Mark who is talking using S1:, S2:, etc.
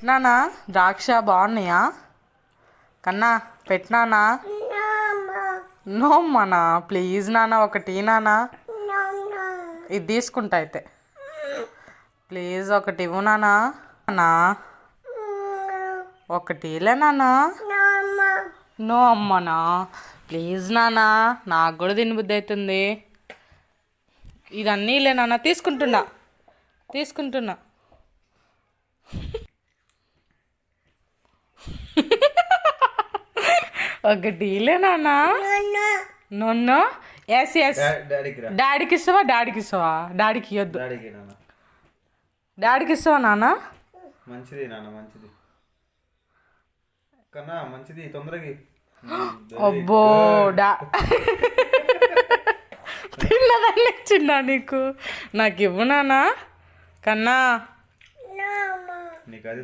S1: పెట్టినానా ద్రాక్ష బాగున్నాయా కన్నా? పెట్టినానా? నో అమ్మనా, ప్లీజ్ నాన్న ఒకటి నానా. ఇది తీసుకుంటా అయితే, ప్లీజ్ ఒకటి ఇవ్వు నానా. నానా ఒకటిలే నానా. నో అమ్మనా, ప్లీజ్ నానా, నాకు కూడా తినబుద్ధి అవుతుంది. ఇదన్నీ లే నాన్న, తీసుకుంటున్నా. ఒకటిలే నాన్న. నన్ను ఎస్ ఎస్ డాడీకి ఇస్తావా? డాడీకి ఇవ్వద్దు. డాడీకి ఇస్తావా నాన్న?
S2: మంచిది నాన్న, మంచిది కన్నా, మంచిది, తొందరగా.
S1: అబ్బో తిన్నదాన్ని ఇచ్చిందా నీకు? నాకు ఇవ్వు నాన్న కన్నా.
S2: నీకు అది